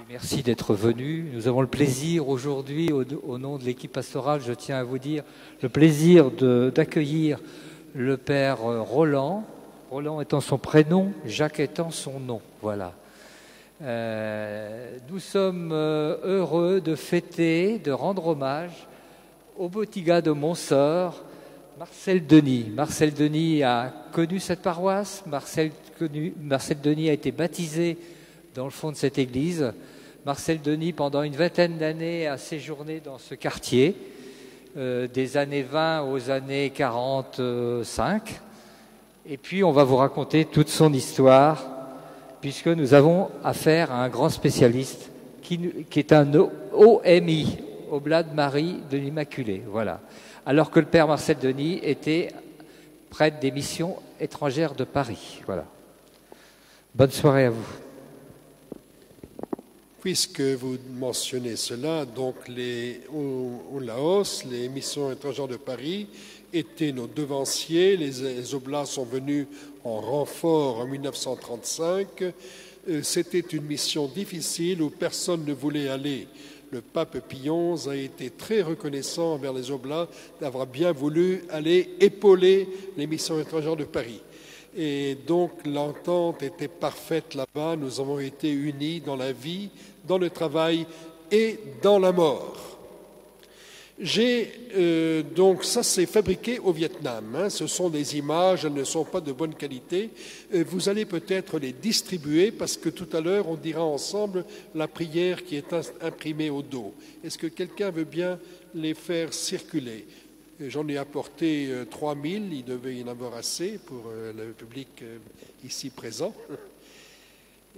Merci d'être venu. Nous avons le plaisir aujourd'hui, au nom de l'équipe pastorale, je tiens à vous dire, le plaisir d'accueillir le père Roland. Roland étant son prénom, Jacques étant son nom. Voilà. Nous sommes heureux de fêter, de rendre hommage au petit gars de Montsort, Marcel Denis. Marcel Denis a connu cette paroisse. Marcel Denis a été baptisé dans le fond de cette église. Marcel Denis, pendant une vingtaine d'années, a séjourné dans ce quartier, des années 20 aux années 45. Et puis, on va vous raconter toute son histoire, puisque nous avons affaire à un grand spécialiste qui est un OMI, Oblat de Marie de l'Immaculée. Voilà. Alors que le père Marcel Denis était prêtre des missions étrangères de Paris. Voilà. Bonne soirée à vous. Puisque vous mentionnez cela, donc au Laos, les missions étrangères de Paris étaient nos devanciers. Les Oblats sont venus en renfort en 1935. C'était une mission difficile où personne ne voulait aller. Le pape Pie XI a été très reconnaissant envers les Oblats d'avoir bien voulu aller épauler les missions étrangères de Paris. Et donc l'entente était parfaite là-bas. Nous avons été unis dans la vie, dans le travail et dans la mort. Donc ça c'est fabriqué au Vietnam. Hein. Ce sont des images, elles ne sont pas de bonne qualité. Vous allez peut-être les distribuer parce que tout à l'heure on dira ensemble la prière qui est imprimée au dos. Est-ce que quelqu'un veut bien les faire circuler ? J'en ai apporté 3000, il devait y en avoir assez pour le public ici présent.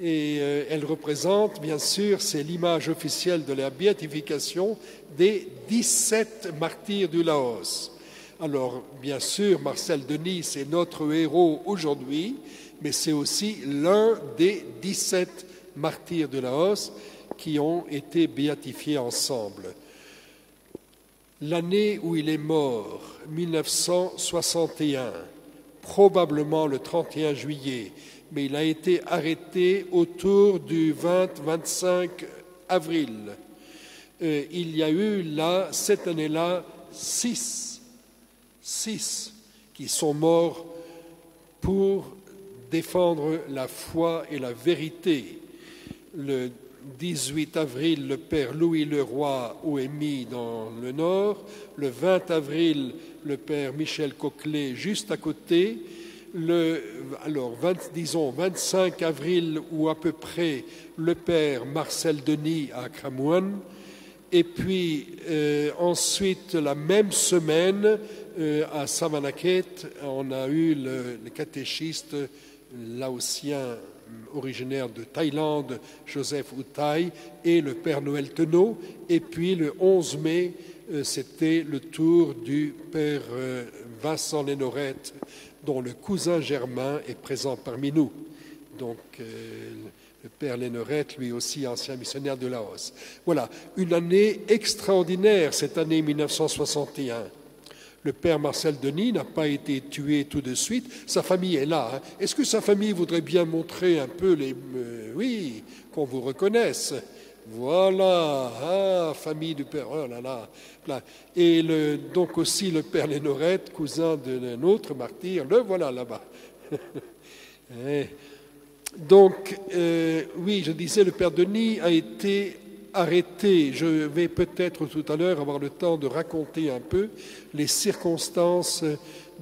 Et elle représente, bien sûr, c'est l'image officielle de la béatification des 17 martyrs du Laos. Alors, bien sûr, Marcel Denis, c'est notre héros aujourd'hui, mais c'est aussi l'un des 17 martyrs du Laos qui ont été béatifiés ensemble. L'année où il est mort, 1961, probablement le 31 juillet, mais il a été arrêté autour du 20-25 avril. Il y a eu là, cette année-là, 6 qui sont morts pour défendre la foi et la vérité. Le 18 avril, le père Louis Leroy, OMI dans le nord. Le 20 avril, le père Michel Coquelet, juste à côté. 25 avril ou à peu près, le père Marcel Denis à Kramouane. Et puis ensuite, la même semaine, à Savanaket, on a eu le catéchiste laotien originaire de Thaïlande, Joseph Uthai, et le père Noël Tenot. Et puis le 11 mai, c'était le tour du père Vincent Lénorette, dont le cousin Germain est présent parmi nous. Donc le père Lénorette, lui aussi ancien missionnaire de Laos. Voilà, une année extraordinaire, cette année 1961. Le père Marcel Denis n'a pas été tué tout de suite. Sa famille est là. Hein. Est-ce que sa famille voudrait bien montrer un peu oui, qu'on vous reconnaisse. Voilà, famille du père. Oh là là. Et donc aussi le père Lénorette, cousin d'un autre martyr, le voilà là-bas. Donc, oui, je disais, le père Denis a été arrêté. Je vais peut-être tout à l'heure avoir le temps de raconter un peu les circonstances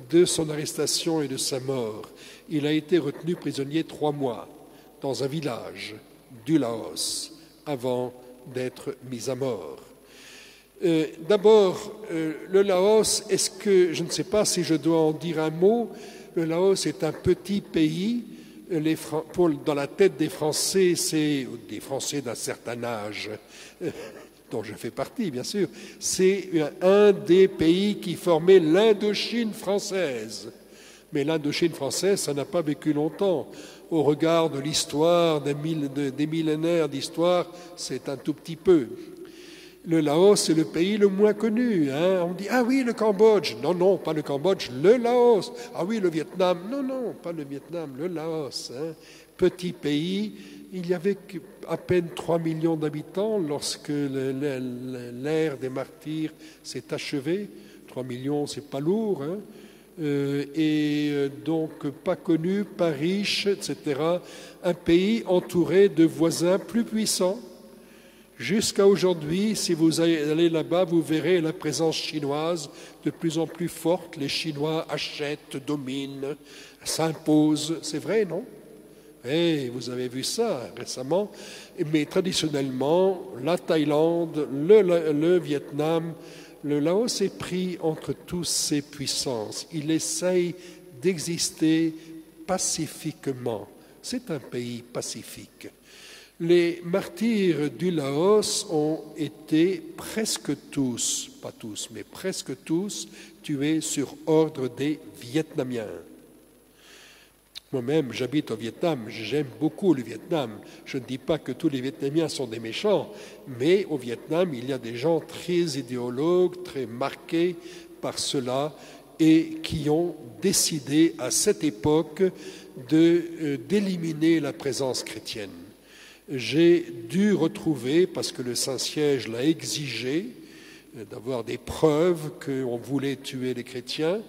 de son arrestation et de sa mort. Il a été retenu prisonnier 3 mois dans un village du Laos avant d'être mis à mort. D'abord, le Laos, je ne sais pas si je dois en dire un mot, le Laos est un petit pays. Dans la tête des Français, c'est des Français d'un certain âge, dont je fais partie, bien sûr, c'est un des pays qui formait l'Indochine française. Mais l'Indochine française, ça n'a pas vécu longtemps. Au regard de l'histoire, des millénaires d'histoire, c'est un tout petit peu. Le Laos est le pays le moins connu. Hein. On dit, ah oui, le Cambodge. Non, non, pas le Cambodge, le Laos. Ah oui, le Vietnam. Non, non, pas le Vietnam, le Laos. Hein. Petit pays, il y avait à peine 3 millions d'habitants lorsque l'ère des martyrs s'est achevée. 3 millions, c'est pas lourd. Hein. Donc pas connu, pas riche, etc. Un pays entouré de voisins plus puissants. Jusqu'à aujourd'hui, si vous allez là-bas, vous verrez la présence chinoise de plus en plus forte. Les Chinois achètent, dominent, s'imposent. C'est vrai, non? Eh, vous avez vu ça récemment. Mais traditionnellement, la Thaïlande, le Vietnam, le Laos est pris entre toutes ces puissances. Il essaye d'exister pacifiquement. C'est un pays pacifique. Les martyrs du Laos ont été presque tous, pas tous, mais presque tous, tués sur ordre des Vietnamiens. Moi-même, j'habite au Vietnam, j'aime beaucoup le Vietnam. Je ne dis pas que tous les Vietnamiens sont des méchants, mais au Vietnam, il y a des gens très idéologues, très marqués par cela, et qui ont décidé à cette époque d'éliminer la présence chrétienne. J'ai dû retrouver, parce que le Saint-Siège l'a exigé, d'avoir des preuves qu'on voulait tuer les chrétiens.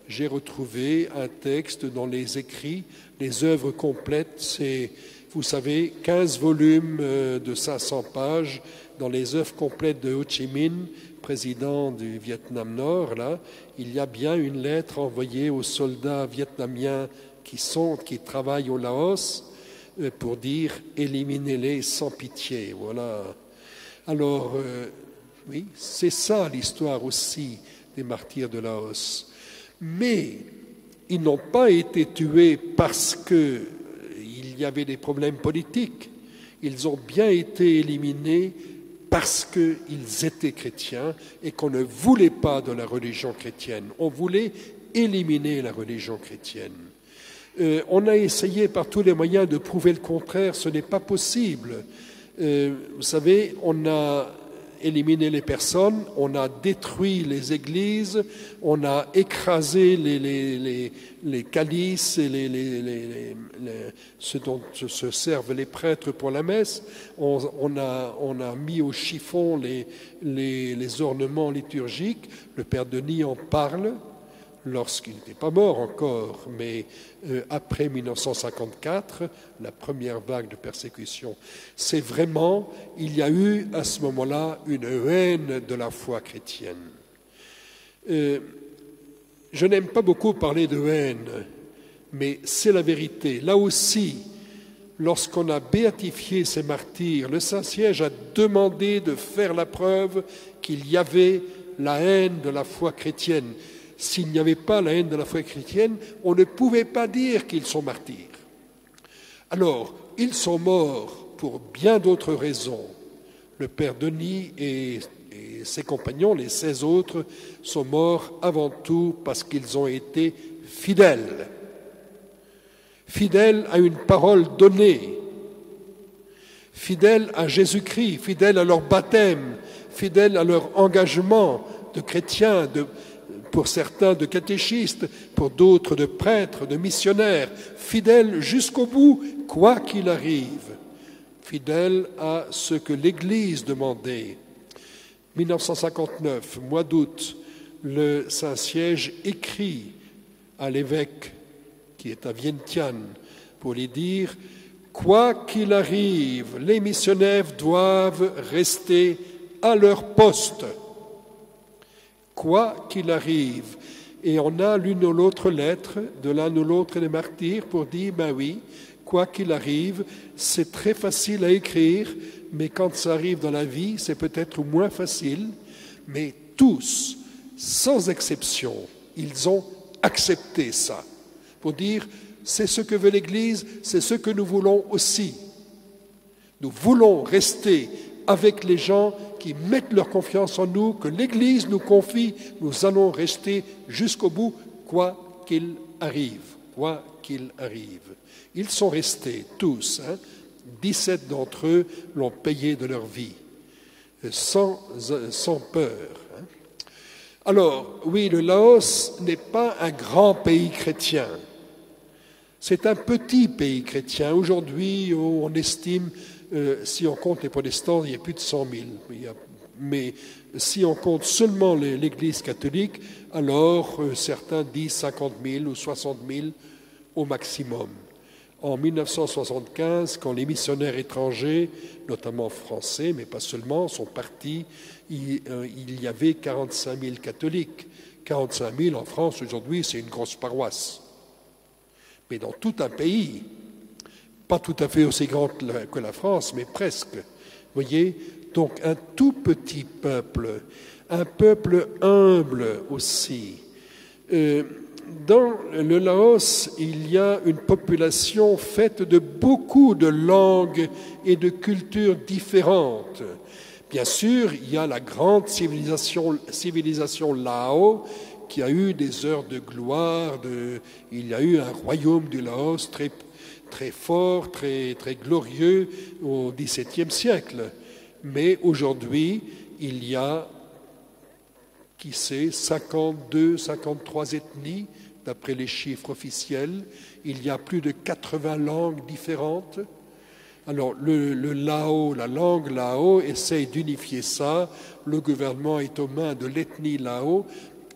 J'ai retrouvé un texte dans les écrits, les œuvres complètes, c'est, vous savez, 15 volumes de 500 pages dans les œuvres complètes de Ho Chi Minh, président du Vietnam Nord. Là, il y a bien une lettre envoyée aux soldats vietnamiens qui travaillent au Laos, pour dire « éliminez-les sans pitié ». Voilà. Alors, oui, c'est ça l'histoire aussi des martyrs de Laos. Mais ils n'ont pas été tués parce qu'il y avait des problèmes politiques. Ils ont bien été éliminés parce qu'ils étaient chrétiens et qu'on ne voulait pas de la religion chrétienne. On voulait éliminer la religion chrétienne. On a essayé par tous les moyens de prouver le contraire, ce n'est pas possible. Vous savez, on a éliminé les personnes, on a détruit les églises, on a écrasé les calices et ce dont se servent les prêtres pour la messe, on a mis au chiffon les ornements liturgiques. Le Père Denis en parle lorsqu'il n'était pas mort encore, mais après 1954, la première vague de persécution. C'est vraiment, il y a eu à ce moment-là une haine de la foi chrétienne. Je n'aime pas beaucoup parler de haine, mais c'est la vérité. Là aussi, lorsqu'on a béatifié ces martyrs, le Saint-Siège a demandé de faire la preuve qu'il y avait la haine de la foi chrétienne. S'il n'y avait pas la haine de la foi chrétienne, on ne pouvait pas dire qu'ils sont martyrs. Alors, ils sont morts pour bien d'autres raisons. Le Père Denis et ses compagnons, les 16 autres, sont morts avant tout parce qu'ils ont été fidèles. Fidèles à une parole donnée, fidèles à Jésus-Christ, fidèles à leur baptême, fidèles à leur engagement de chrétiens, pour certains de catéchistes, pour d'autres de prêtres, de missionnaires, fidèles jusqu'au bout, quoi qu'il arrive, fidèles à ce que l'Église demandait. 1959, mois d'août, le Saint-Siège écrit à l'évêque qui est à Vientiane pour lui dire « Quoi qu'il arrive, les missionnaires doivent rester à leur poste. » Quoi qu'il arrive. Et on a l'une ou l'autre lettre de l'un ou l'autre des martyrs pour dire, ben oui, quoi qu'il arrive, c'est très facile à écrire, mais quand ça arrive dans la vie, c'est peut-être moins facile. Mais tous, sans exception, ils ont accepté ça. Pour dire, c'est ce que veut l'Église, c'est ce que nous voulons aussi. Nous voulons rester avec les gens qui mettent leur confiance en nous, que l'Église nous confie, nous allons rester jusqu'au bout, quoi qu'il arrive, quoi qu'il arrive. Ils sont restés tous, 17 d'entre eux l'ont payé de leur vie. sans peur. Alors, oui, le Laos n'est pas un grand pays chrétien. C'est un petit pays chrétien. Aujourd'hui, on estime, si on compte les protestants, il y a plus de 100 000. Mais si on compte seulement l'Église catholique, alors certains disent 50 000 ou 60 000 au maximum. En 1975, quand les missionnaires étrangers, notamment français, mais pas seulement, sont partis, il y avait 45 000 catholiques. 45 000 en France aujourd'hui, c'est une grosse paroisse. Mais dans tout un pays, pas tout à fait aussi grand que la France, mais presque. Vous voyez, donc un tout petit peuple, un peuple humble aussi. Dans le Laos, il y a une population faite de beaucoup de langues et de cultures différentes. Bien sûr, il y a la grande civilisation Lao qui a eu des heures de gloire. Il y a eu un royaume du Laos très, très fort, très, très glorieux au XVIIe siècle. Mais aujourd'hui, il y a, qui sait, 52, 53 ethnies, d'après les chiffres officiels. Il y a plus de 80 langues différentes. Alors, le Lao, la langue Lao, essaye d'unifier ça. Le gouvernement est aux mains de l'ethnie Lao,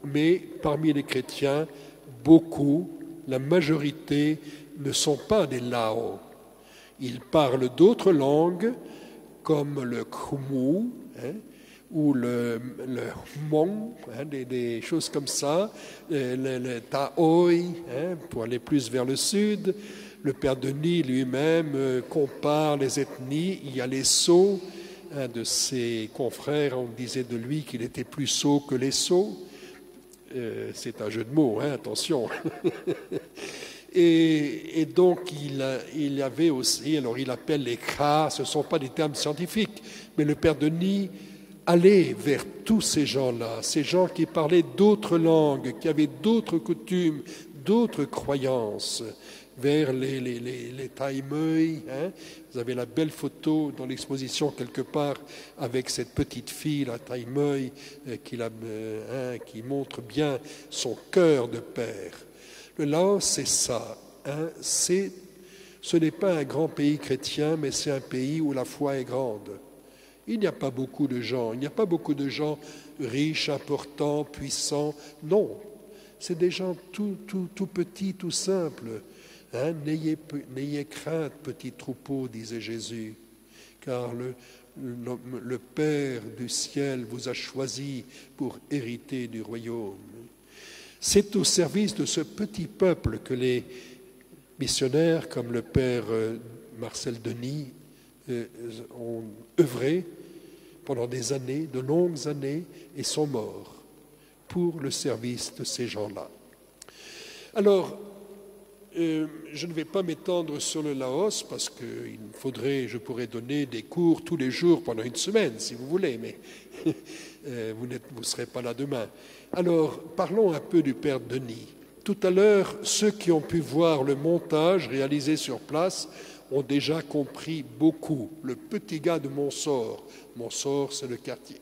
mais parmi les chrétiens, beaucoup, la majorité, ne sont pas des Lao. Ils parlent d'autres langues, comme le Khmu, ou le Hmong, des choses comme ça, le Taoi, pour aller plus vers le sud. Le père Denis lui-même compare les ethnies. Il y a les Sot, un de ses confrères, on disait de lui qu'il était plus sot que les Sots. C'est un jeu de mots, attention. Et donc, il y avait aussi, alors il appelle les Kra, ce ne sont pas des termes scientifiques, mais le père Denis allait vers tous ces gens-là, ces gens qui parlaient d'autres langues, qui avaient d'autres coutumes, d'autres croyances, vers les Thai Meuy. Vous avez la belle photo dans l'exposition quelque part avec cette petite fille, la Thai Meuy, qui montre bien son cœur de père. Le Laos, c'est ça. Ce n'est pas un grand pays chrétien, mais c'est un pays où la foi est grande. Il n'y a pas beaucoup de gens, riches, importants, puissants. Non, c'est des gens tout petits, tout simples. N'ayez crainte, petit troupeau, disait Jésus, car le Père du ciel vous a choisi pour hériter du royaume. C'est au service de ce petit peuple que les missionnaires, comme le Père Marcel Denis, ont œuvré pendant des années, de longues années, et sont morts pour le service de ces gens-là. Alors, je ne vais pas m'étendre sur le Laos parce que je pourrais donner des cours tous les jours pendant une semaine, si vous voulez, mais vous ne serez pas là demain. Alors, parlons un peu du Père Denis. Tout à l'heure, ceux qui ont pu voir le montage réalisé sur place ont déjà compris beaucoup. Le petit gars de Montsort, c'est le quartier.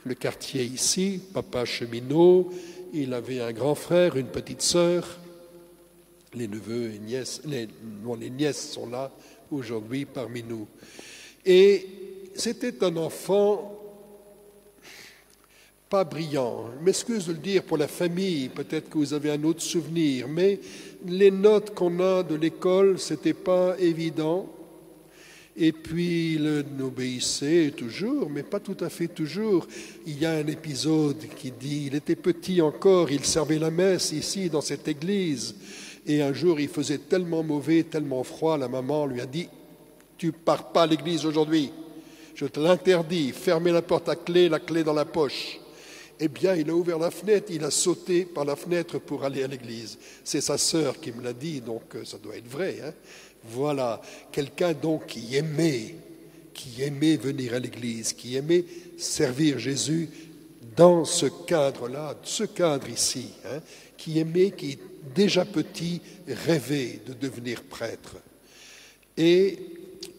Le quartier ici, papa cheminot, il avait un grand frère, une petite sœur. Les neveux et nièces, les nièces sont là aujourd'hui parmi nous. Et c'était un enfant pas brillant. Je m'excuse de le dire pour la famille, peut-être que vous avez un autre souvenir, mais les notes qu'on a de l'école, c'était pas évident. Et puis il obéissait toujours, mais pas tout à fait toujours. Il y a un épisode qui dit, il était petit encore, il servait la messe ici dans cette église. Et un jour, il faisait tellement mauvais, tellement froid, la maman lui a dit « Tu pars pas à l'église aujourd'hui, je te l'interdis, fermez la porte à clé, la clé dans la poche. » Eh bien, il a ouvert la fenêtre, il a sauté par la fenêtre pour aller à l'église. C'est sa sœur qui me l'a dit, donc ça doit être vrai. Voilà, quelqu'un donc qui aimait venir à l'église, qui aimait servir Jésus dans ce cadre-là, ce cadre ici, qui aimait, qui déjà petit, rêvait de devenir prêtre. Et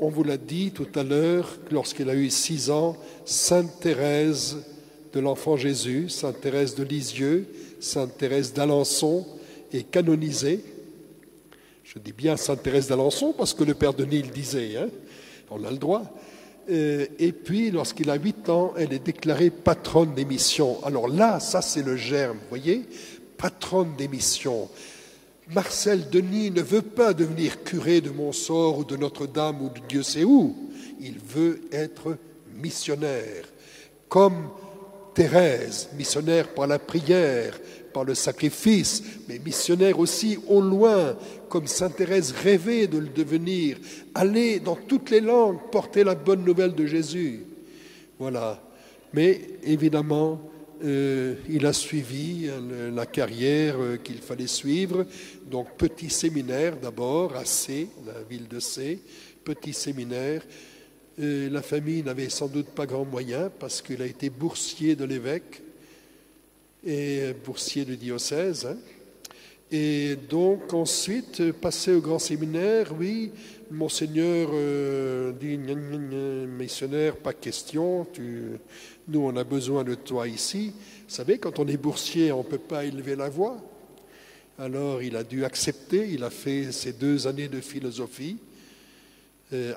on vous l'a dit tout à l'heure, lorsqu'il a eu 6 ans, Sainte Thérèse de l'Enfant Jésus, Sainte Thérèse de Lisieux, Sainte Thérèse d'Alençon est canonisée. Je dis bien Sainte Thérèse d'Alençon parce que le Père Denis le disait, hein, on a le droit. Et puis, lorsqu'il a 8 ans, elle est déclarée patronne des missions. Alors là, ça c'est le germe, vous voyez, patronne des missions. Marcel Denis ne veut pas devenir curé de Montsort ou de Notre-Dame ou de Dieu sait où. Il veut être missionnaire, comme Thérèse, missionnaire par la prière, par le sacrifice, mais missionnaire aussi au loin, comme Sainte Thérèse rêvait de le devenir, aller dans toutes les langues porter la bonne nouvelle de Jésus. Voilà. Mais évidemment, il a suivi la carrière qu'il fallait suivre. Donc petit séminaire d'abord à C, la ville de C, petit séminaire. La famille n'avait sans doute pas grand moyen parce qu'il a été boursier de l'évêque et boursier du diocèse. Hein. Et donc ensuite, passé au grand séminaire, oui, Monseigneur dit, missionnaire, pas question, nous on a besoin de toi ici. Vous savez, quand on est boursier, on ne peut pas élever la voix. Alors il a dû accepter, il a fait ses 2 années de philosophie,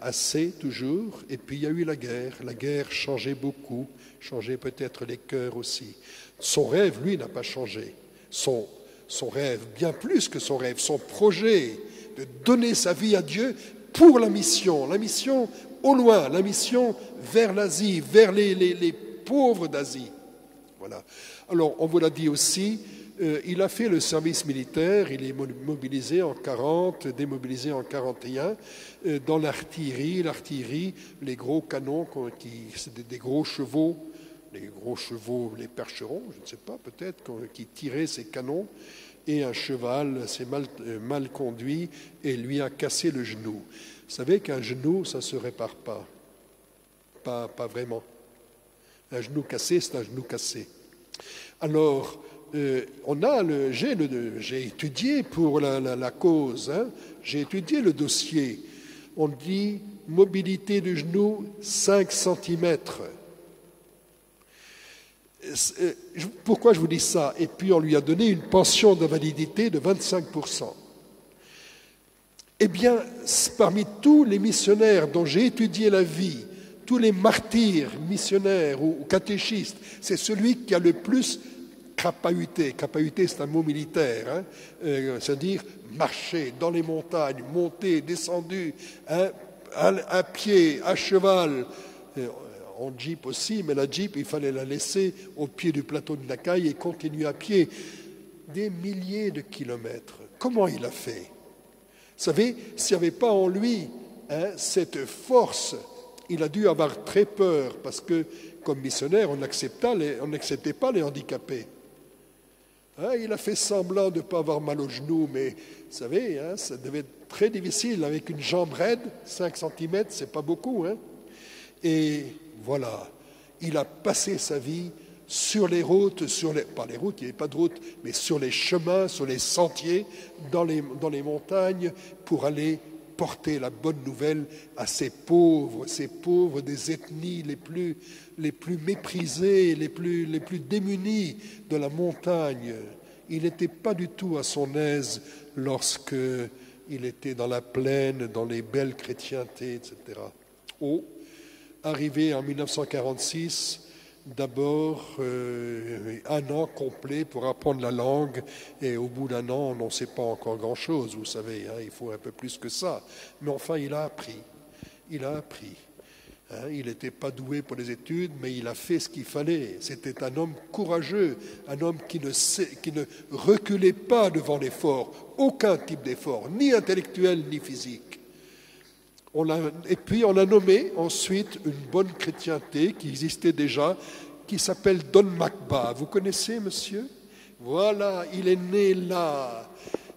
assez toujours, et puis il y a eu la guerre changeait beaucoup, changeait peut-être les cœurs aussi. Son rêve, lui, n'a pas changé. Son rêve, bien plus que son rêve, son projet de donner sa vie à Dieu pour la mission au loin, la mission vers l'Asie, vers les pauvres d'Asie. Voilà. Alors, on vous l'a dit aussi, il a fait le service militaire, il est mobilisé en 40, démobilisé en 41, dans l'artillerie, les gros canons, c'est des gros chevaux, les percherons, je ne sais pas, peut-être, qui tiraient ces canons, et un cheval s'est mal conduit et lui a cassé le genou. Vous savez qu'un genou, ça ne se répare pas. Pas vraiment. Un genou cassé, c'est un genou cassé. Alors, j'ai étudié pour la cause, hein, j'ai étudié le dossier. On dit mobilité du genou 5 cm. Pourquoi je vous dis ça? Et puis on lui a donné une pension d'invalidité de 25%. Eh bien, parmi tous les missionnaires dont j'ai étudié la vie, tous les martyrs missionnaires ou catéchistes, c'est celui qui a le plus crapahuté. Crapahuté, c'est un mot militaire, hein, c'est-à-dire marcher dans les montagnes, monter, descendu, hein, à pied, à cheval, en jeep aussi, mais la jeep, il fallait la laisser au pied du plateau de la Caille et continuer à pied des milliers de kilomètres. Comment il a fait? Vous savez, s'il n'y avait pas en lui cette force, il a dû avoir très peur parce que, comme missionnaire, on n'acceptait pas les handicapés. Il a fait semblant de ne pas avoir mal au genou, mais vous savez, ça devait être très difficile avec une jambe raide, 5 cm, c'est pas beaucoup. Et voilà, il a passé sa vie sur les routes, pas les routes, il n'y avait pas de route, mais sur les chemins, sur les sentiers, dans les montagnes, pour aller porter la bonne nouvelle à ces pauvres des ethnies les plus méprisées, les plus démunies de la montagne. Il n'était pas du tout à son aise lorsque il était dans la plaine, dans les belles chrétientés, etc. Arrivé en 1946, d'abord un an complet pour apprendre la langue, et au bout d'un an, on n'en sait pas encore grand-chose, vous savez, il faut un peu plus que ça. Mais enfin, il a appris. Il n'était pas doué pour les études, mais il a fait ce qu'il fallait. C'était un homme courageux, un homme qui ne reculait pas devant l'effort, aucun type d'effort, ni intellectuel ni physique. Et puis on a nommé ensuite une bonne chrétienté qui existait déjà, qui s'appelle Don Macba. Vous connaissez, monsieur? Voilà, il est né là.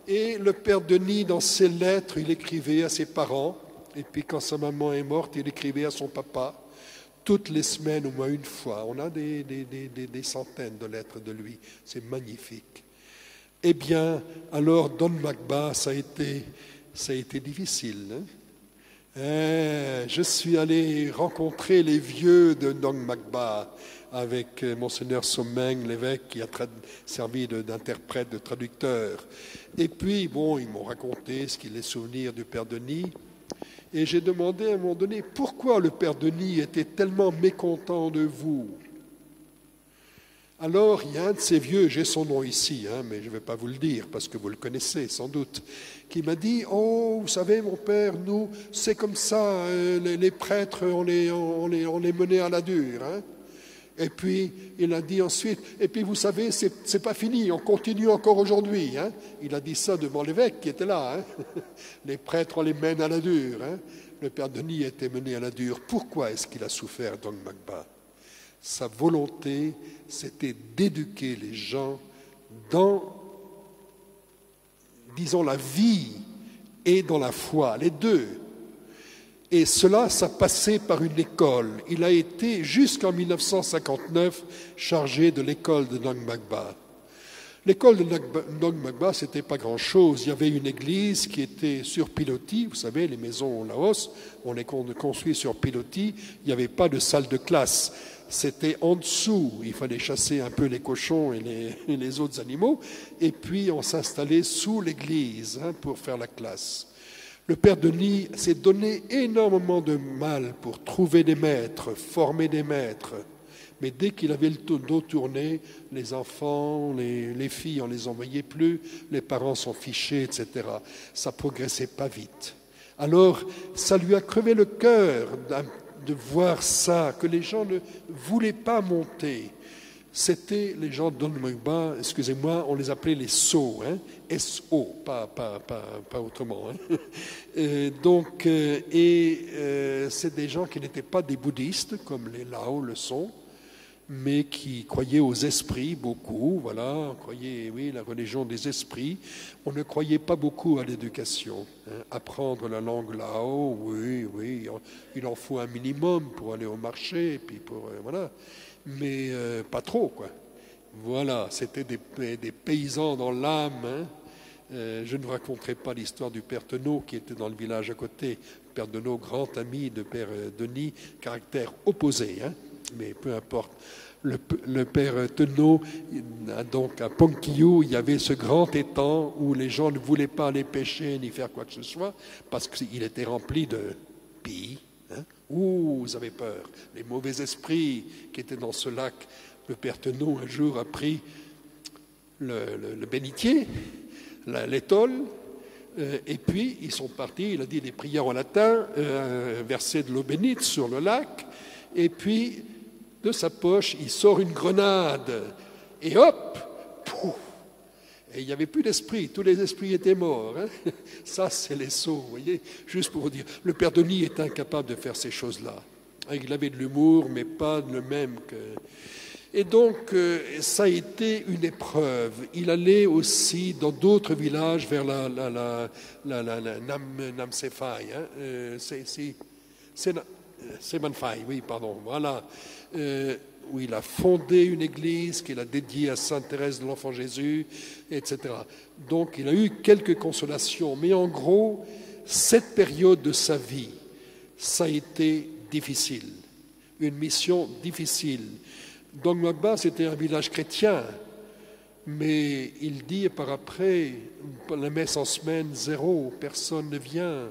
Et le père Denis, dans ses lettres, il écrivait à ses parents. Et puis quand sa maman est morte, il écrivait à son papa. Toutes les semaines, au moins une fois. On a des centaines de lettres de lui. C'est magnifique. Eh bien, alors Don Macba, ça a été difficile, Je suis allé rencontrer les vieux de Nong Magba avec Monseigneur Sommeng, l'évêque qui a servi d'interprète, de traducteur. Et puis, bon, ils m'ont raconté ce qu'il est souvenirs du Père Denis. Et j'ai demandé à un moment donné pourquoi le Père Denis était tellement mécontent de vous. Alors, il y a un de ces vieux, j'ai son nom ici, mais je ne vais pas vous le dire parce que vous le connaissez sans doute, qui m'a dit « Oh, vous savez, mon père, nous, c'est comme ça, les prêtres, on les menait à la dure. Hein. » Et puis, il a dit ensuite « Et puis, vous savez, c'est pas fini, on continue encore aujourd'hui. Hein. » Il a dit ça devant l'évêque qui était là. Hein. Les prêtres, on les mène à la dure. Hein. Le Père Denis était mené à la dure. Pourquoi est-ce qu'il a souffert, Dong Magba? Sa volonté, c'était d'éduquer les gens dans, disons, la vie et dans la foi, les deux. Et cela, ça passait par une école. Il a été, jusqu'en 1959, chargé de l'école de Nong Magba. L'école de Nong Magba, c'était pas grand-chose. Il y avait une église qui était sur pilotis. Vous savez, les maisons au Laos, on les construit sur pilotis. Il n'y avait pas de salle de classe. C'était en dessous, il fallait chasser un peu les cochons et les autres animaux, et puis on s'installait sous l'église pour faire la classe. Le Père Denis s'est donné énormément de mal pour trouver des maîtres, former des maîtres, mais dès qu'il avait le dos tourné, les enfants, les filles, on ne les envoyait plus, les parents sont fichés, etc. Ça ne progressait pas vite. Alors, ça lui a crevé le cœur de voir ça, que les gens ne voulaient pas monter. C'était les gens de Nong Magba, excusez-moi, on les appelait les Sceaux, S-O, pas autrement. C'est des gens qui n'étaient pas des bouddhistes, comme les Lao le sont, mais qui croyaient aux esprits beaucoup, voilà, on croyait, oui, la religion des esprits. On ne croyait pas beaucoup à l'éducation. Apprendre la langue lao, oui, il en faut un minimum pour aller au marché, et puis voilà, mais pas trop, quoi. Voilà, c'était des paysans dans l'âme. Je ne vous raconterai pas l'histoire du Père Tenot qui était dans le village à côté. Père Tenot, grand ami de Père Denis, caractère opposé, mais peu importe. Le Père Tenot, donc à Ponkyou, il y avait ce grand étang où les gens ne voulaient pas aller pêcher ni faire quoi que ce soit parce qu'il était rempli de billes. Ouh, vous avez peur. Les mauvais esprits qui étaient dans ce lac. Le Père Tenot, un jour, a pris le bénitier, l'étole, et puis ils sont partis. Il a dit des prières en latin, versé de l'eau bénite sur le lac, et puis de sa poche, il sort une grenade, et hop, pouf, et il n'y avait plus d'esprit, tous les esprits étaient morts. Ça, c'est les Sceaux, vous voyez, juste pour vous dire. Le Père Denis est incapable de faire ces choses-là. Il avait de l'humour, mais pas le même que... Et donc, ça a été une épreuve. Il allait aussi dans d'autres villages vers la Namsefai, Semanfai, oui, pardon, voilà, où il a fondé une église qu'il a dédiée à Sainte Thérèse de l'Enfant Jésus, etc. Donc il a eu quelques consolations, mais en gros, cette période de sa vie, ça a été difficile, une mission difficile. Nong Magba, c'était un village chrétien, mais il dit par après, la messe en semaine, 0, personne ne vient.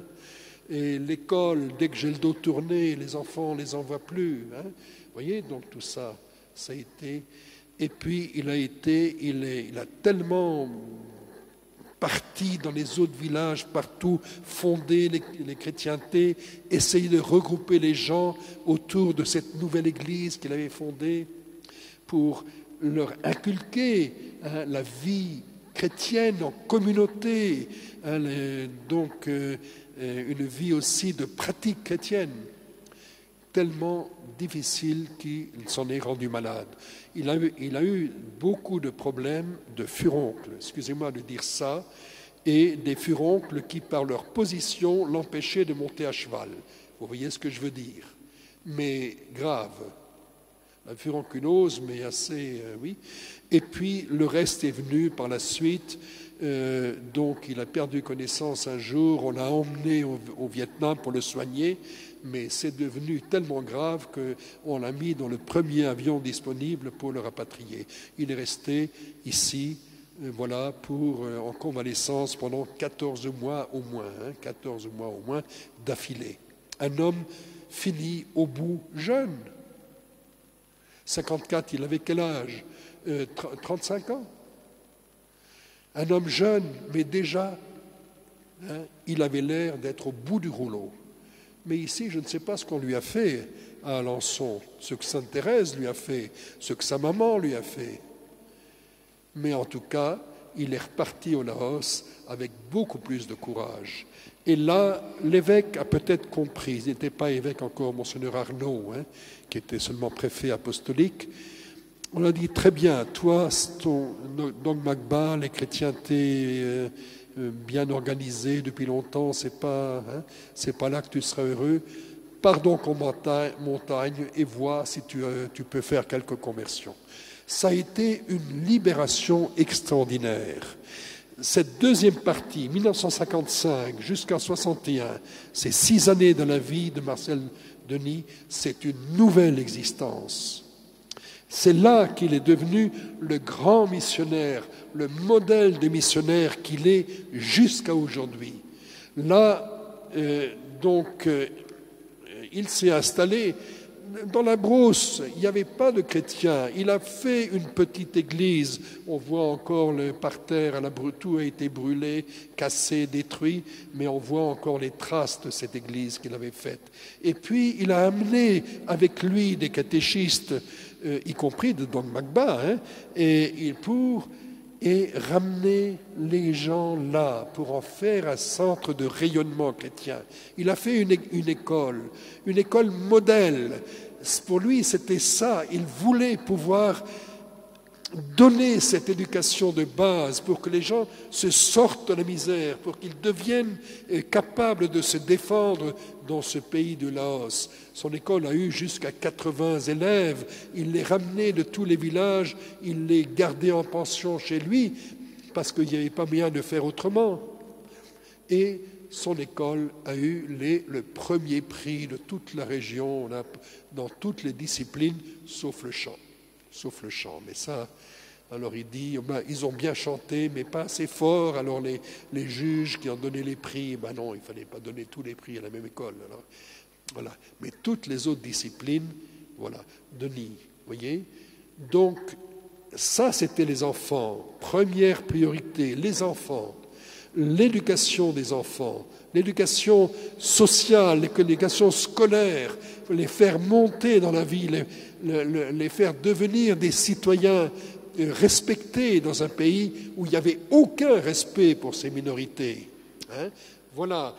Et l'école, dès que j'ai le dos tourné, les enfants, on ne les envoie plus. Vous voyez, donc tout ça, ça a été... Et puis, il a tellement parti dans les autres villages, partout, fondé les chrétientés, essayé de regrouper les gens autour de cette nouvelle église qu'il avait fondée pour leur inculquer la vie chrétienne en communauté, une vie aussi de pratique chrétienne, tellement difficile qu'il s'en est rendu malade. Il a eu beaucoup de problèmes de furoncles, excusez-moi de dire ça, et des furoncles qui, par leur position, l'empêchaient de monter à cheval. Vous voyez ce que je veux dire? Mais grave. La furonculose, mais assez, oui. Et puis, le reste est venu par la suite. Donc il a perdu connaissance un jour, on l'a emmené au Vietnam pour le soigner, mais c'est devenu tellement grave qu'on l'a mis dans le premier avion disponible pour le rapatrier. Il est resté ici, voilà, en convalescence pendant 14 mois au moins, 14 mois au moins d'affilée. Un homme fini au bout jeune. 54, il avait quel âge 35 ans. Un homme jeune, mais déjà, il avait l'air d'être au bout du rouleau. Mais ici, je ne sais pas ce qu'on lui a fait à Alençon, ce que Sainte Thérèse lui a fait, ce que sa maman lui a fait. Mais en tout cas, il est reparti au Laos avec beaucoup plus de courage. Et là, l'évêque a peut-être compris, il n'était pas évêque encore, Monseigneur Arnaud, qui était seulement préfet apostolique. On a dit, très bien, toi, ton dogmagba, les chrétientés bien organisées depuis longtemps, c'est pas là que tu seras heureux. Pars donc en montagne et vois si tu peux faire quelques conversions. Ça a été une libération extraordinaire. Cette deuxième partie, 1955 jusqu'à 61, ces 6 années de la vie de Marcel Denis, c'est une nouvelle existence. C'est là qu'il est devenu le grand missionnaire, le modèle des missionnaires qu'il est jusqu'à aujourd'hui. Là, il s'est installé dans la brousse, il n'y avait pas de chrétiens. Il a fait une petite église. On voit encore le parterre, tout a été brûlé, cassé, détruit, mais on voit encore les traces de cette église qu'il avait faite. Et puis, il a amené avec lui des catéchistes, y compris de Don Magba, et ramener les gens là pour en faire un centre de rayonnement chrétien. Il a fait une école modèle. Pour lui, c'était ça. Il voulait pouvoir donner cette éducation de base pour que les gens se sortent de la misère, pour qu'ils deviennent capables de se défendre dans ce pays de Laos. Son école a eu jusqu'à 80 élèves. Il les ramenait de tous les villages, il les gardait en pension chez lui parce qu'il n'y avait pas moyen de faire autrement. Et son école a eu le premier prix de toute la région dans toutes les disciplines, sauf le chant. Mais ça, alors il dit, ils ont bien chanté, mais pas assez fort. Alors les juges qui ont donné les prix, non, il ne fallait pas donner tous les prix à la même école. Alors, voilà. Mais toutes les autres disciplines, voilà, Denis, voyez. Donc, ça, c'était les enfants. Première priorité, les enfants. L'éducation des enfants, l'éducation sociale, l'éducation scolaire, les faire monter dans la vie, les faire devenir des citoyens respectés dans un pays où il n'y avait aucun respect pour ces minorités. Voilà,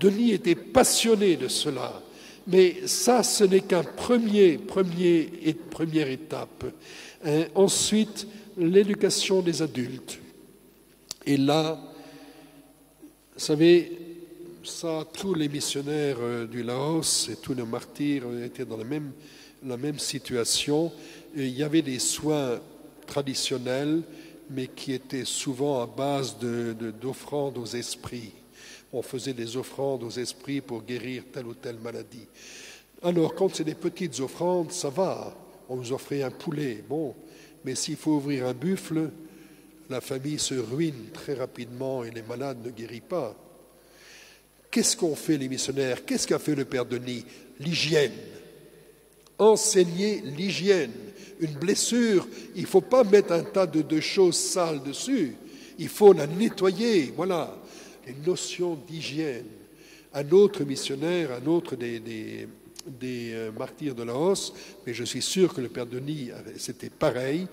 Denis était passionné de cela. Mais ça, ce n'est qu'un première étape. Ensuite, l'éducation des adultes. Et là, vous savez, ça, tous les missionnaires du Laos et tous les martyrs étaient dans la même situation. Et il y avait des soins traditionnels, mais qui étaient souvent à base d'offrandes aux esprits. On faisait des offrandes aux esprits pour guérir telle ou telle maladie. Alors, quand c'est des petites offrandes, ça va. On nous offrait un poulet, bon. Mais s'il faut ouvrir un buffle, la famille se ruine très rapidement et les malades ne guérissent pas. Qu'est-ce qu'ont fait les missionnaires? Qu'est-ce qu'a fait le Père Denis? L'hygiène. Enseigner l'hygiène. Une blessure, il ne faut pas mettre un tas de choses sales dessus. Il faut la nettoyer, voilà. Les notions d'hygiène. Un autre missionnaire, un autre des martyrs de Laos, mais je suis sûr que le Père Denis, c'était pareil.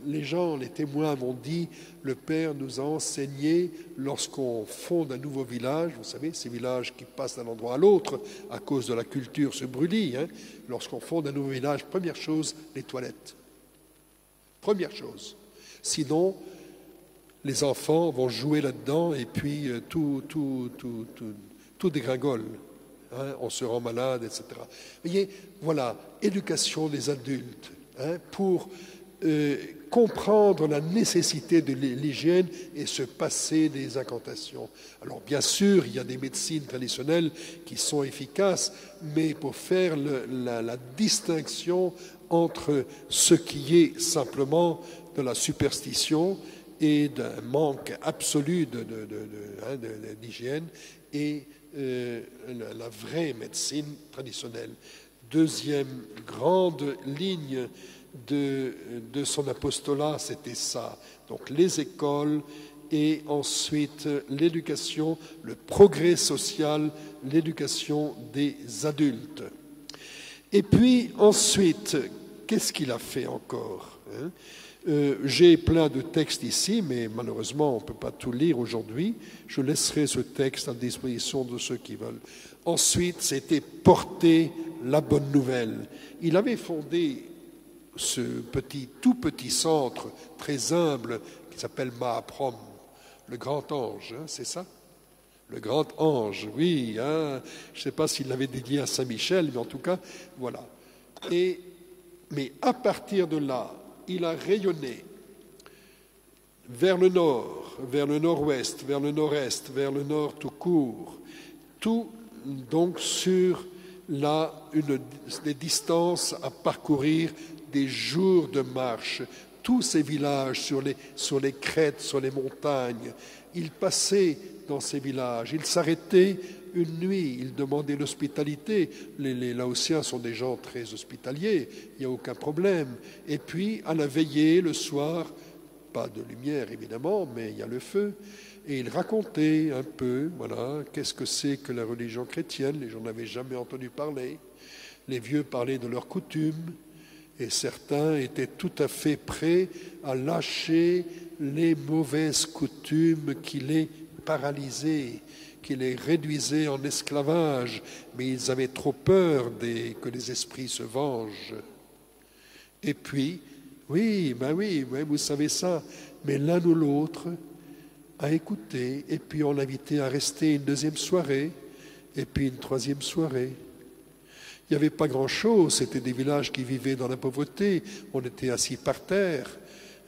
Les gens, les témoins m'ont dit, le Père nous a enseigné lorsqu'on fonde un nouveau village, vous savez, ces villages qui passent d'un endroit à l'autre à cause de la culture se brûlit, lorsqu'on fonde un nouveau village, première chose, les toilettes. Première chose. Sinon, les enfants vont jouer là-dedans et puis tout dégringole. On se rend malade, etc. Vous voyez, voilà, éducation des adultes, pour comprendre la nécessité de l'hygiène et se passer des incantations. Alors bien sûr, il y a des médecines traditionnelles qui sont efficaces, mais pour faire la distinction entre ce qui est simplement de la superstition et d'un manque absolu d'hygiène et la vraie médecine traditionnelle. Deuxième grande ligne de son apostolat, c'était ça. Donc les écoles et ensuite l'éducation, le progrès social, l'éducation des adultes. Et puis ensuite, qu'est-ce qu'il a fait encore, hein? J'ai plein de textes ici, mais malheureusement, on ne peut pas tout lire aujourd'hui. Je laisserai ce texte à disposition de ceux qui veulent. Ensuite, c'était porter la bonne nouvelle. Il avait fondé ce tout petit centre très humble qui s'appelle Mahaprom, le grand ange, hein, c'est ça? Le grand ange, oui. Hein, je ne sais pas s'il l'avait dédié à Saint-Michel, mais en tout cas, voilà. Mais à partir de là, il a rayonné vers le nord, vers le nord-ouest, vers le nord-est, vers le nord tout court, tout donc sur des distances à parcourir, des jours de marche, tous ces villages sur les crêtes, sur les montagnes. Il passait dans ces villages, il s'arrêtait une nuit, il demandait l'hospitalité. Les Laotiens sont des gens très hospitaliers, il n'y a aucun problème. Et puis, à la veillée, le soir, pas de lumière évidemment, mais il y a le feu. Et il racontait un peu, voilà, qu'est-ce que c'est que la religion chrétienne. Les gens n'avaient jamais entendu parler. Les vieux parlaient de leurs coutumes. Et certains étaient tout à fait prêts à lâcher les mauvaises coutumes qui les paralysaient, qui les réduisaient en esclavage, mais ils avaient trop peur que les esprits se vengent. Et puis, oui, vous savez ça, mais l'un ou l'autre a écouté, et puis on l'invitait à rester une deuxième soirée, et puis une troisième soirée. Il n'y avait pas grand-chose, c'était des villages qui vivaient dans la pauvreté, on était assis par terre,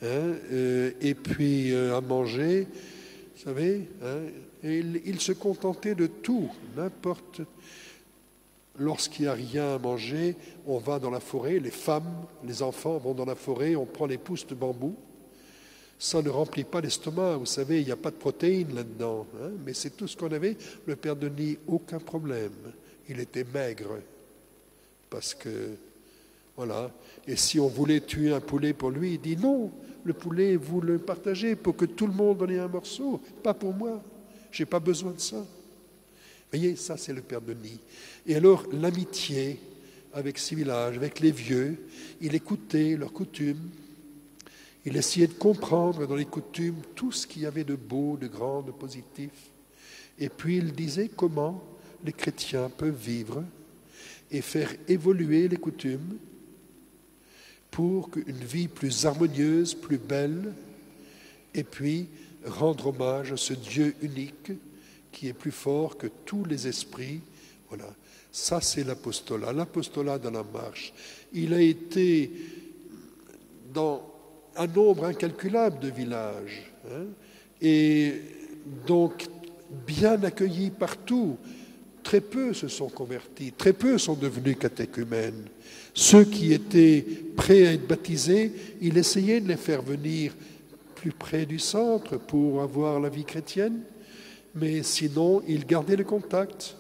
hein, et puis à manger, vous savez, hein, et ils se contentaient de tout, n'importe. Lorsqu'il n'y a rien à manger, on va dans la forêt, les femmes, les enfants vont dans la forêt, on prend les pousses de bambou. Ça ne remplit pas l'estomac, vous savez, il n'y a pas de protéines là-dedans, hein, mais c'est tout ce qu'on avait. Le père Denis, aucun problème, il était maigre. Parce que, voilà, et si on voulait tuer un poulet pour lui, il dit non, le poulet, vous le partagez pour que tout le monde en ait un morceau, pas pour moi, je n'ai pas besoin de ça. Vous voyez, ça c'est le père Denis. Et alors, l'amitié avec ces villages, avec les vieux, il écoutait leurs coutumes, il essayait de comprendre dans les coutumes tout ce qu'il y avait de beau, de grand, de positif. Et puis il disait comment les chrétiens peuvent vivre et faire évoluer les coutumes pour qu'une vie plus harmonieuse, plus belle, et puis rendre hommage à ce Dieu unique qui est plus fort que tous les esprits. Voilà, ça c'est l'apostolat dans la marche. Il a été dans un nombre incalculable de villages, hein, et donc bien accueilli partout. Très peu se sont convertis, très peu sont devenus catéchumènes. Ceux qui étaient prêts à être baptisés, il essayait de les faire venir plus près du centre pour avoir la vie chrétienne, mais sinon, il gardait le contact.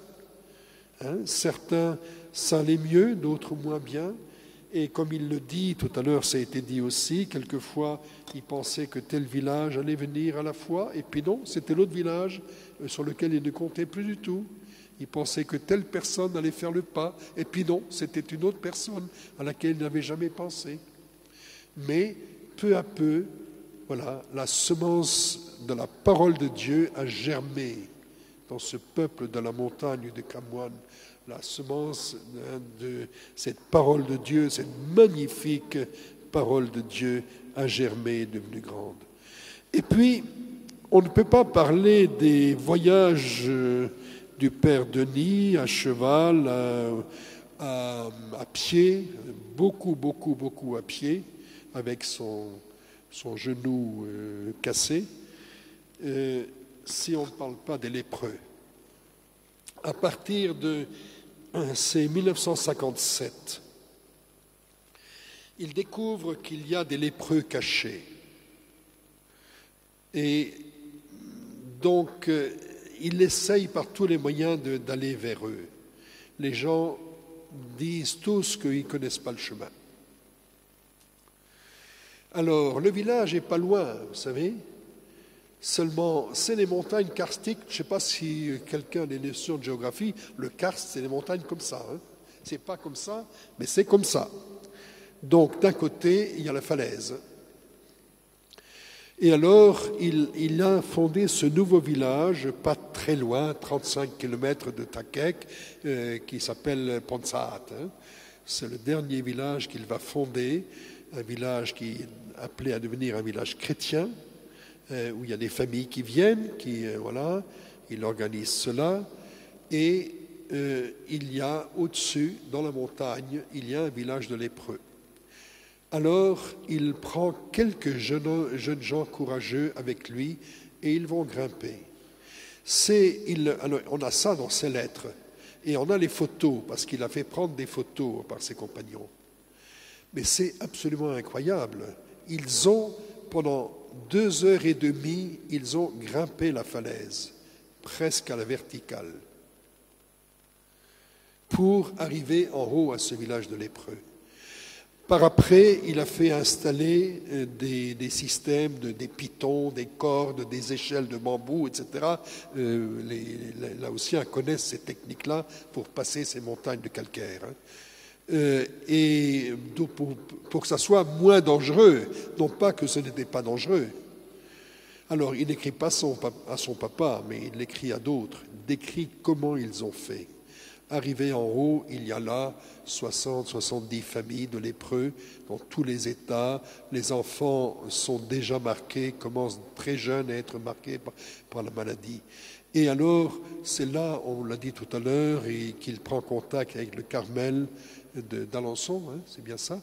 Hein, certains, ça allait mieux, d'autres moins bien. Et comme il le dit, tout à l'heure ça a été dit aussi, quelquefois il pensait que tel village allait venir à la foi, et puis non, c'était l'autre village sur lequel il ne comptait plus du tout. Il pensait que telle personne allait faire le pas, et puis non, c'était une autre personne à laquelle il n'avait jamais pensé. Mais peu à peu, voilà, la semence de la parole de Dieu a germé dans ce peuple de la montagne de Khamwan. La semence de cette parole de Dieu, cette magnifique parole de Dieu a germé, est devenue grande. Et puis, on ne peut pas parler des voyages du père Denis à cheval, à pied, beaucoup à pied, avec son genou cassé, si on ne parle pas des lépreux. À partir de c'est 1957, il découvre qu'il y a des lépreux cachés. Et donc, il essaye par tous les moyens d'aller vers eux. Les gens disent tous qu'ils ne connaissent pas le chemin. Alors, le village n'est pas loin, vous savez. Seulement, c'est les montagnes karstiques. Je ne sais pas si quelqu'un a des notions de géographie. Le karst, c'est les montagnes comme ça. Hein. Ce n'est pas comme ça, mais c'est comme ça. Donc, d'un côté, il y a la falaise. Et alors, il a fondé ce nouveau village, pas très loin, 35 km de Takek, qui s'appelle Ponsaat. Hein. C'est le dernier village qu'il va fonder, un village qui est appelé à devenir un village chrétien, où il y a des familles qui viennent, voilà, il organise cela, et il y a au-dessus, dans la montagne, il y a un village de lépreux. Alors, il prend quelques jeunes gens courageux avec lui et ils vont grimper. Alors, on a ça dans ses lettres et on a les photos parce qu'il a fait prendre des photos par ses compagnons. Mais c'est absolument incroyable. Ils ont, pendant 2 heures et demie, ils ont grimpé la falaise, presque à la verticale, pour arriver en haut à ce village de lépreux. Par après, il a fait installer des systèmes, des pitons, des cordes, des échelles de bambou, etc. Les Laotiens connaissent ces techniques-là pour passer ces montagnes de calcaire. Et pour que ça soit moins dangereux, non pas que ce n'était pas dangereux. Alors, il n'écrit pas à son papa, mais il l'écrit à d'autres. Il décrit comment ils ont fait. Arrivé en haut, il y a là 60-70 familles de lépreux dans tous les États. Les enfants sont déjà marqués, commencent très jeunes à être marqués par la maladie. Et alors, c'est là, on l'a dit tout à l'heure, et qu'il prend contact avec le Carmel d'Alençon, hein, c'est bien ça,